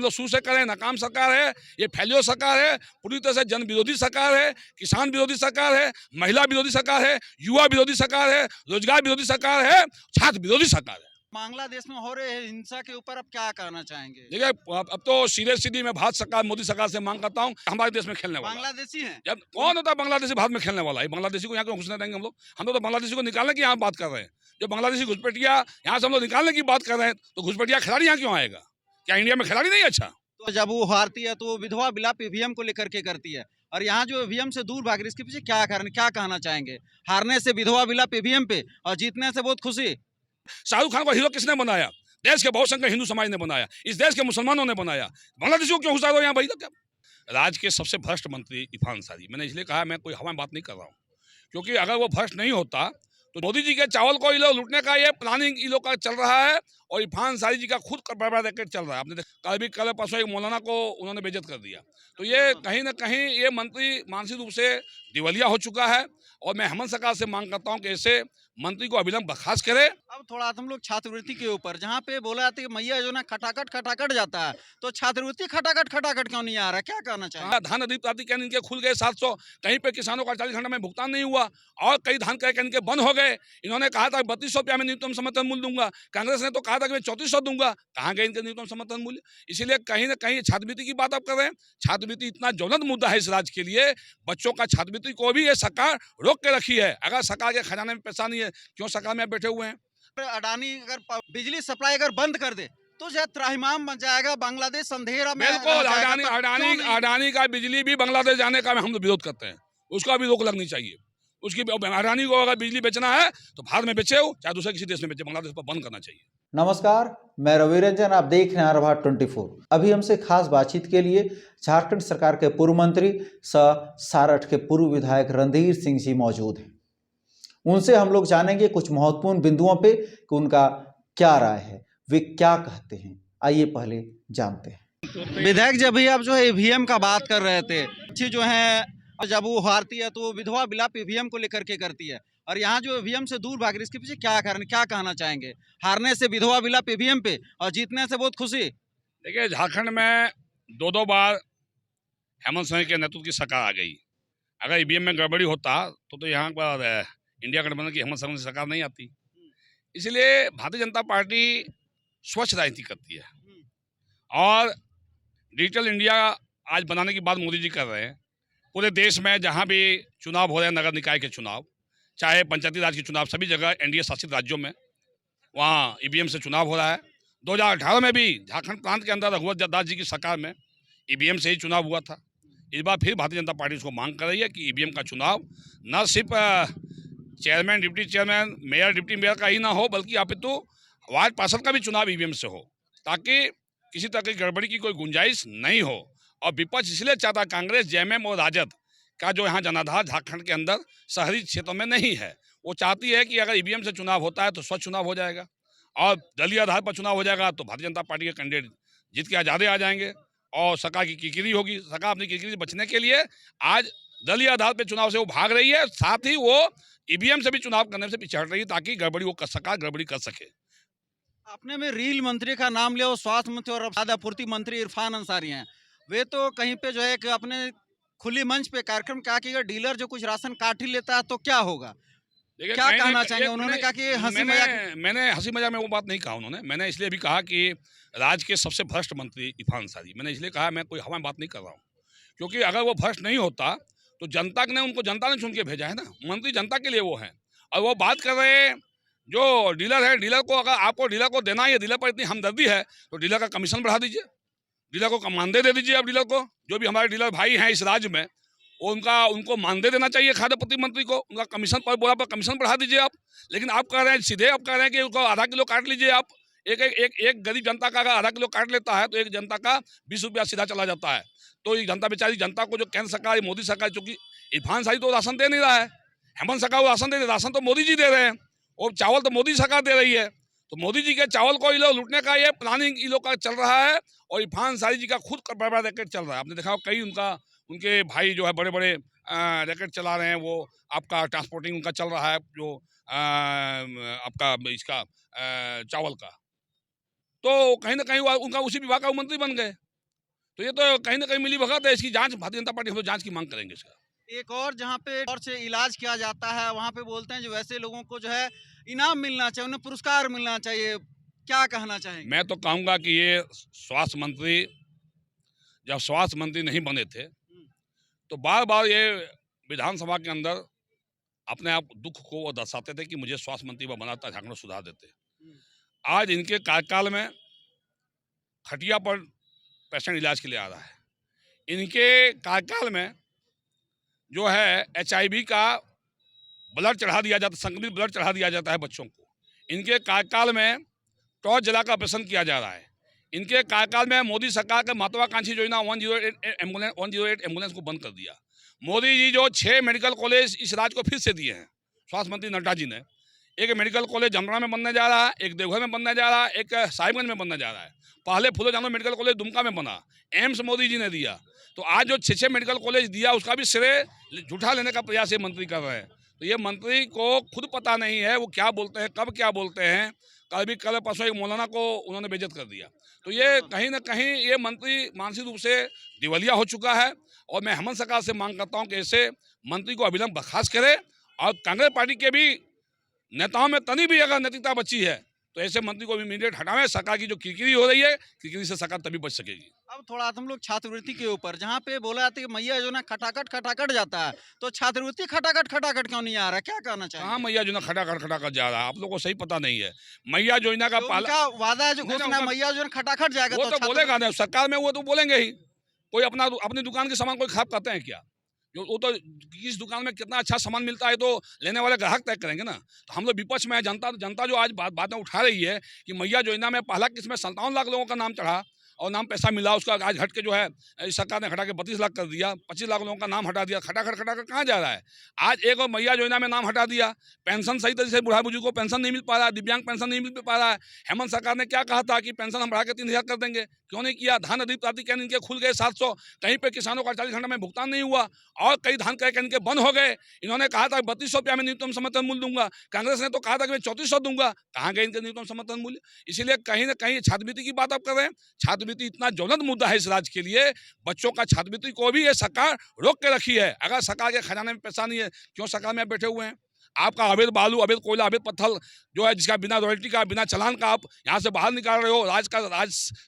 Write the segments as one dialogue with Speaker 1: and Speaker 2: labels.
Speaker 1: लोग सू से करें, नाकाम सरकार है, ये फैलियो सरकार है, पूरी तरह से जन विरोधी सरकार है, किसान विरोधी सरकार है, महिला विरोधी सरकार है, युवा विरोधी सरकार है, रोजगार विरोधी सरकार है, छात्र विरोधी सरकार है।
Speaker 2: बांग्लादेश में हो रहे हिंसा के ऊपर अब क्या कहना चाहेंगे?
Speaker 1: देखिए, अब तो सीधे सीधी मैं भारत सरकार, मोदी सरकार से मांग करता हूँ, हमारे देश में खेलने वाला
Speaker 2: बांग्लादेशी हैं?
Speaker 1: जब कौन होता है बांग्लादेशी भारत में खेलने वाला है? बांग्लादेशी को यहाँ क्यों घुसने देंगे हम लोग? हम लोग तो बांग्लादेशी को निकालने की यहाँ बात कर रहे हैं। जो बांग्लादेशी घुसपैठिया यहाँ से हम लोग निकालने की बात कर रहे हैं, तो घुसपैठिया खिलाड़ी यहाँ क्यों आएगा? क्या इंडिया में खिलाड़ी नहीं अच्छा?
Speaker 2: तो जब वो हारती है तो वो विधवा विलाप ईवीएम को लेकर के करती है, और यहाँ जो ईवीएम से दूर भाग रही है, इसके पीछे क्या कारण, क्या कहना चाहेंगे? हारने से विधवा विलाप ईवीएम पे और जीतने से बहुत खुशी।
Speaker 1: शाहरुख खान को हीरो किसने बनाया? देश के बहुसंख्यक हिंदू समाज ने बनाया, इस देश के मुसलमानों ने बनाया। बांग्लादेशी को क्यों घुसा दो यहाँ भाई? क्या राज्य के सबसे भ्रष्ट मंत्री इरफान अंसारी, मैंने इसलिए कहा मैं कोई हवा में बात नहीं कर रहा हूँ, क्योंकि अगर वो भ्रष्ट नहीं होता तो मोदी जी के चावल को ये लोग लूटने का ये प्लानिंग इन लोग का चल रहा है, और इरफान अंसारी जी का खुद बड़ा रैकेट चल रहा है। आपने कल परसों एक मौलाना को उन्होंने बेइज्जत कर दिया, तो ये कहीं ना कहीं ये मंत्री मानसिक रूप से दिवालिया हो चुका है। और मैं हेमंत सरकार से मांग करता हूँ कि ऐसे मंत्री को अविलंब बर्खास्त करे।
Speaker 2: अब थोड़ा तुम लोग छात्रवृत्ति के ऊपर, जहाँ पे बोला जाता है कि मैया जो ना खटाखट जाता है, तो छात्रवृत्ति खटाखट क्यों नहीं आ रहा, क्या कहना चाहिए?
Speaker 1: धान अधिक प्राप्ति केंद्र इनके खुल गए 700, कहीं पे किसानों को 48 घंटे में भुगतान नहीं हुआ, और कई धान क्रय केंद्र इनके बंद हो गए। इन्होंने कहा था 3200 रुपया में न्यूनतम समर्थन मूल्य दूंगा, कांग्रेस ने तो कहा था कि मैं 3400 दूंगा। कहाँ गए इनके न्यूनतम समर्थन मूल्य? इसीलिए कहीं ना कहीं छात्रवृत्ति की बात आप कर रहे हैं। छात्रवृत्ति इतना ज्वलंत मुद्दा है इस राज्य के लिए, बच्चों का छात्रवृत्ति को भी ये सरकार रोक के रखी है। अगर सरकार के खजाने में पैसा नहीं है, क्यों सरकार में बैठे हुए हैं?
Speaker 2: अडानी अगर बिजली सप्लाई अगर बंद कर दे तो शायद त्राहिमाम बन जाएगा, बांग्लादेश अंधेरा में
Speaker 1: बिल्कुल,
Speaker 2: रह जाएगा। तो क्यों नहीं?
Speaker 1: अडानी का बिजली भी बांग्लादेश जाने का हम विरोध करते हैं, उसका भी रोक लगनी चाहिए। उसकी अडानी को अगर बिजली बेचना है तो भारत में बेचे हो, चाहे दूसरे किसी देश में बेचे, बांग्लादेश पर बंद करना चाहिए।
Speaker 3: नमस्कार, मैं रवि रंजन, आप देख रहे हैं आरभार 24। अभी हमसे खास बातचीत के लिए झारखंड सरकार के पूर्व मंत्री सारठ के पूर्व विधायक रणधीर सिंह जी मौजूद हैं। उनसे हम लोग जानेंगे कुछ महत्वपूर्ण बिंदुओं पे कि उनका क्या राय है, वे क्या कहते हैं। आइए पहले जानते हैं।
Speaker 2: विधायक, जब भी आप जो है ईवीएम का बात कर रहे थे, अच्छी जो है जब वो हारती है तो वो विधवा विलाप ईवीएम को लेकर के करती है, और यहाँ जो ईवीएम से दूर भाग रही है, इसके पीछे क्या कारण, क्या कहना चाहेंगे? हारने से विधवा विलाप ईवीएम पे और जीतने से बहुत खुशी।
Speaker 1: देखिए, झारखंड में दो बार हेमंत सोरेन के नेतृत्व की सरकार आ गई। अगर ईवीएम में गड़बड़ी होता तो यहाँ पर इंडिया गठबंधन की हेमंत सोरेन की सरकार नहीं आती। इसलिए भारतीय जनता पार्टी स्वच्छ राजनीति करती है, और डिजिटल इंडिया आज बनाने की बात मोदी जी कर रहे हैं। पूरे देश में जहाँ भी चुनाव हो रहे हैं, नगर निकाय के चुनाव, चाहे पंचायती राज के चुनाव, सभी जगह एनडीए शासित राज्यों में वहाँ ईवीएम से चुनाव हो रहा है। 2018 में भी झारखंड प्रांत के अंदर रघुवर दास जी की सरकार में ईवीएम से ही चुनाव हुआ था। इस बार फिर भारतीय जनता पार्टी उसको मांग कर रही है कि ईवीएम का चुनाव न सिर्फ chairman, deputy chairman, mayor, deputy mayor का ही ना हो, बल्कि अपितु वार्ड पार्षद का भी चुनाव ईवीएम से हो, ताकि किसी तरह की गड़बड़ी की कोई गुंजाइश नहीं हो। और विपक्ष इसलिए चाहता, कांग्रेस, जेएमएम और राजद का जो यहाँ जनाधार झारखंड के अंदर शहरी क्षेत्रों में नहीं है, वो चाहती है कि अगर ईवीएम से चुनाव होता है तो स्वच्छ चुनाव हो जाएगा, और दलीय आधार पर चुनाव हो जाएगा तो भारतीय जनता पार्टी के कैंडिडेट जीत के आज़ादे आ जाएंगे, और सरकार की किरकिरी होगी। सरकार अपनी किरकिरी से बचने के लिए आज दलीय आधार पर चुनाव से वो भाग रही है, साथ ही वो ईवीएम से भी चुनाव करने से पीछे हट रही है, ताकि गड़बड़ी वो सरकार गड़बड़ी कर सके।
Speaker 2: आपने में रेल मंत्री का नाम लिया, स्वास्थ्य मंत्री और खाद्य आपूर्ति मंत्री इरफान अंसारी हैं। वे तो कहीं पे जो है कि अपने खुली मंच पे कार्यक्रम कहा कि अगर डीलर जो कुछ राशन काट ही लेता है तो क्या होगा, क्या कहना चाहेंगे? उन्होंने कहा कि हंसी मजाक।
Speaker 1: मैंने हंसी मजाक में वो बात नहीं कहा उन्होंने। मैंने इसलिए भी कहा कि राज्य के सबसे भ्रष्ट मंत्री इरफान अंसारी, मैंने इसलिए कहा मैं कोई हवा में बात नहीं कर रहा हूँ, क्योंकि अगर वो भ्रष्ट नहीं होता तो जनता ने चुन के भेजा है ना। मंत्री जनता के लिए वो है, और वो बात कर रहे हैं जो डीलर है, डीलर को अगर आपको डीलर को देना है, डीलर पर इतनी हमदर्दी है तो डीलर का कमीशन बढ़ा दीजिए, डीलर को मानदेय दे दीजिए। आप डीलर को, जो भी हमारे डीलर भाई हैं इस राज्य में, वो उनको मानदेय देना चाहिए खाद्य आपूर्ति मंत्री को, उनका कमीशन पर बोला पर कमीशन बढ़ा दीजिए आप। लेकिन आप कह रहे हैं सीधे, आप कह रहे हैं कि उनको आधा किलो काट लीजिए आप। एक गरीब जनता का अगर आधा किलो काट लेता है तो एक जनता का 20 रुपया सीधा चला जाता है। तो ये जनता, बेचारी जनता को जो केंद्र सरकार, मोदी सरकार, चूंकि इरफान अंसारी तो राशन दे नहीं रहा है, हेमंत सरकार वो राशन दे रही है, राशन तो मोदी जी दे रहे हैं, और चावल तो मोदी सरकार दे रही है। तो मोदी जी के चावल को ये लोग लूटने का ये प्लानिंग इन लोग का चल रहा है, और इरफान अंसारी जी का खुद बड़ा रैकेट चल रहा है। आपने देखा कई उनके भाई जो है बड़े बड़े रैकेट चला रहे हैं। वो आपका ट्रांसपोर्टिंग उनका चल रहा है, जो आपका इसका चावल का। तो कहीं ना कहीं उनका उसी विभाग का मंत्री बन गए। तो ये तो कहीं ना कहीं मिली भगत है। इसकी जांच भारतीय जनता पार्टी हम लोग जांच की मांग करेंगे इसका।
Speaker 2: एक और जहाँ पे और से इलाज किया जाता है वहाँ पे बोलते हैं जो वैसे लोगों को जो है इनाम मिलना चाहिए, उन्हें पुरस्कार मिलना चाहिए, क्या कहना चाहेंगे?
Speaker 1: मैं तो कहूँगा कि ये स्वास्थ्य मंत्री जब स्वास्थ्य मंत्री नहीं बने थे तो बार बार ये विधानसभा के अंदर अपने आप दुख को वो दर्शाते थे कि मुझे स्वास्थ्य मंत्री बनाता, झारखंड को सुधार देते। आज इनके कार्यकाल में खटिया पर पेशेंट इलाज के लिए आ रहा है। इनके कार्यकाल में जो है HIV का ब्लड चढ़ा दिया जाता, संक्रमित ब्लड चढ़ा दिया जाता है बच्चों को। इनके कार्यकाल में टॉर्च जला का ऑपरेशन किया जा रहा है। इनके कार्यकाल में मोदी सरकार के महत्वाकांक्षी योजना 108 एम्बुलेंस को बंद कर दिया। मोदी जी जो 6 मेडिकल कॉलेज इस राज्य को फिर से दिए हैं स्वास्थ्य मंत्री नड्डा जी ने। एक मेडिकल कॉलेज जमरा में बनने जा रहा है, एक देवघर में बनने जा रहा है, एक साहिबगंज में बनने जा रहा है। पहले फूलो जानवर मेडिकल कॉलेज दुमका में बना, एम्स मोदी जी ने दिया। तो आज जो 6 मेडिकल कॉलेज दिया उसका भी श्रेय झूठा लेने का प्रयास ये मंत्री कर रहे हैं। तो ये मंत्री को खुद पता नहीं है वो क्या बोलते हैं, कब क्या बोलते हैं। कल परसों एक मौलाना को उन्होंने बेइज्जत कर दिया। तो ये कहीं ना कहीं ये मंत्री मानसिक रूप से दिवालिया हो चुका है। और मैं हेमंत सरकार से मांग करता हूं कि ऐसे मंत्री को अविलंब बर्खास्त करे। और कांग्रेस पार्टी के भी नेताओं में तनी भी अगर नैतिकता बची है तो ऐसे मंत्री को इमीडिएट हटावें। सरकार की जो किरकिरी हो रही है, किरकिरी से सरकार तभी बच सकेगी।
Speaker 2: अब थोड़ा हम लोग छात्रवृत्ति के ऊपर, जहाँ पे बोला जाता है कि मैया जो ना खटाखट जाता है, तो छात्रवृत्ति खटाखट क्यों नहीं आ रहा है, क्या कहना चाहिए?
Speaker 1: कहाँ मैया योजना खटाखट जा रहा है, आप लोगों को सही पता नहीं है। मैया योजना का
Speaker 2: उनका वादा है जो घोषणा मैया जो खटाखट जाएगा,
Speaker 1: वो तो बोलेगा ना सरकार में, वो तो बोलेंगे ही। कोई अपनी दुकान के सामान कोई खराब करते हैं क्या? जो वो तो किस दुकान में कितना अच्छा सामान मिलता है तो लेने वाले ग्राहक तय करेंगे ना। तो हम लोग विपक्ष में है, जनता जो आज बातें उठा रही है कि मैया योजना में पहला किस्त में 57 लाख लोगों का नाम चढ़ा और नाम पैसा मिला, उसका आज हट के जो है इस सरकार ने हटा के 32 लाख कर दिया, 25 लाख लोगों का नाम हटा दिया। खटाखट कहाँ जा रहा है? आज एक और मैया योजना में नाम हटा दिया। पेंशन सही तरीके से बुढ़ा बुजुर्ग को पेंशन नहीं मिल पा रहा है, दिव्यांग पेंशन नहीं मिल पा रहा है। हेमंत सरकार ने क्या कहा था कि पेंशन हम बढ़ा के 3000 कर देंगे, क्यों नहीं किया? धान अधिक प्राप्ति केंद्र इनके खुल गए 700, कहीं पे किसानों का 48 घंटे में भुगतान नहीं हुआ और कई धान क्रय केंद्र इनके बंद हो गए। इन्होंने कहा था 3200 रुपया में न्यूनतम समर्थन मूल्य दूंगा, कांग्रेस ने तो कहा था कि मैं 3400 दूंगा। कहाँ गए इनके न्यूनतम समर्थन मूल्य? इसीलिए कहीं ना कहीं छात्रवृत्ति की बात आप कर रहे हैं। छात्रवृत्ति इतना ज्वलंत मुद्दा है इस राज्य के लिए, बच्चों का छात्रवृत्ति को भी ये सरकार रोक के रखी है। अगर सरकार के खजाने में पैसा नहीं है, क्यों सरकार में बैठे हुए हैं? आपका अवैध बालू, अवैध कोयला, अवैध पत्थर जो है, जिसका बिना रॉयल्टी का, बिना चालान का आप यहाँ से बाहर निकाल रहे हो,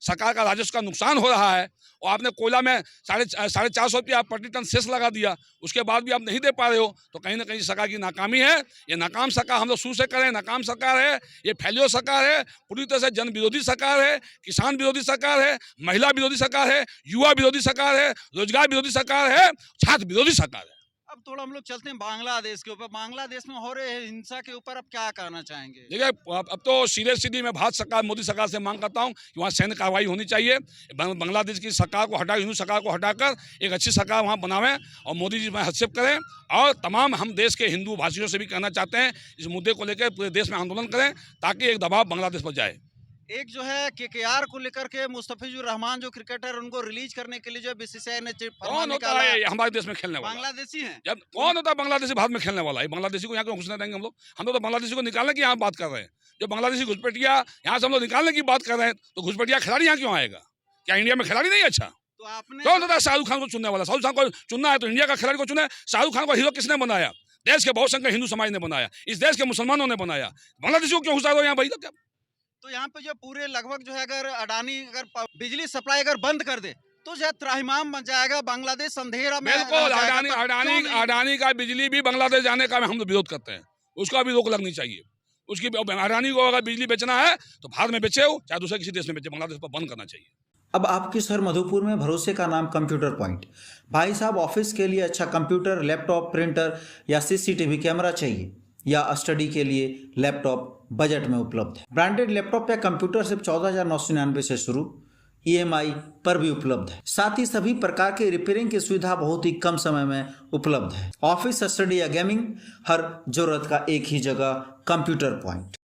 Speaker 1: सरकार का राजस्व का नुकसान हो रहा है। और आपने कोयला में 450 रुपया प्रति टन सेस लगा दिया, उसके बाद भी आप नहीं दे पा रहे हो। तो कहीं ना कहीं सरकार की नाकामी है। ये नाकाम सरकार हम लोग शुरू से करें, नाकाम सरकार है, ये फैलियो सरकार है, पूरी तरह से जन विरोधी सरकार है, किसान विरोधी सरकार है, महिला विरोधी सरकार है, युवा विरोधी सरकार है, रोजगार विरोधी सरकार है, छात्र विरोधी सरकार है।
Speaker 2: अब थोड़ा हम लोग चलते हैं बांग्लादेश के ऊपर। बांग्लादेश में हो रहे हिंसा के ऊपर अब क्या कहना चाहेंगे?
Speaker 1: देखिए, अब तो सीधी मैं भारत सरकार, मोदी सरकार से मांग करता हूं कि वहाँ सैन्य कार्रवाई होनी चाहिए। बांग्लादेश की सरकार को हटा, हिंदू सरकार को हटाकर एक अच्छी सरकार वहाँ बनावें और मोदी जी में हस्तक्षेप करें। और तमाम हम देश के हिंदू भाषियों से भी कहना चाहते हैं इस मुद्दे को लेकर पूरे देश में आंदोलन करें ताकि एक दबाव बांग्लादेश पर जाए।
Speaker 2: एक जो है केकेआर को लेकर के मुस्तफिजुर रहमान जो क्रिकेटर, उनको रिलीज करने के लिए जो बीसीसीआई ने
Speaker 1: कौन होता है हमारे देश में खेलने वाला?
Speaker 2: बांग्लादेशी है।
Speaker 1: जब कौन होता है बांग्लादेशी भारत में खेलने वाला? बांग्लादेशी को यहाँ क्यों घुसने देंगे हम लोग? हम तो बांग्लादेशी को निकालने की यहाँ बात कर रहे हैं। जो बांग्लादेशी घुसपैठिया यहाँ से हम लोग निकालने की बात कर रहे हैं, तो घुसपैठिया खिलाड़ी यहाँ क्यों आएगा? क्या इंडिया में खिलाड़ी नहीं अच्छा?
Speaker 2: तो आपने
Speaker 1: कौन होता है शाहरुख खान को चुनने वाला? शाहरुख खान को चुनना है तो इंडिया का खिलाड़ी को चुने। शाहरुख खान को हीरो किसने बनाया? देश के बहुसंख्यक हिंदू समाज ने बनाया, इस देश के मुसलमानों ने बनाया। बांग्लादेशी को क्यों घुसा दो यहाँ भाई? क्या
Speaker 2: तो यहाँ पे जो पूरे लगभग जो है, अगर अडानी अगर बिजली सप्लाई अगर बंद कर दे तो जो है त्राहिमाम बन जाएगा, बांग्लादेश अंधेरा में।
Speaker 1: बिल्कुल, अडानी का बिजली भी बांग्लादेश जाने का हम लोग विरोध करते हैं। उसका भी रोक लगनी चाहिए। उसकी अडानी को अगर बिजली बेचना है तो भारत में बेचे हो, चाहे दूसरे किसी देश में बेचे, बांग्लादेश पर बंद करना चाहिए।
Speaker 3: अब आपके शहर मधुपुर में भरोसे का नाम कंप्यूटर पॉइंट। भाई साहब, ऑफिस के लिए अच्छा कंप्यूटर, लैपटॉप, प्रिंटर या सीसीटीवी कैमरा चाहिए या स्टडी के लिए लैपटॉप बजट में उपलब्ध है। ब्रांडेड लैपटॉप या कंप्यूटर सिर्फ 14,999 से शुरू, EMI पर भी उपलब्ध है। साथ ही सभी प्रकार के रिपेयरिंग की सुविधा बहुत ही कम समय में उपलब्ध है। ऑफिस, स्टडी या गेमिंग, हर जरूरत का एक ही जगह, कंप्यूटर पॉइंट।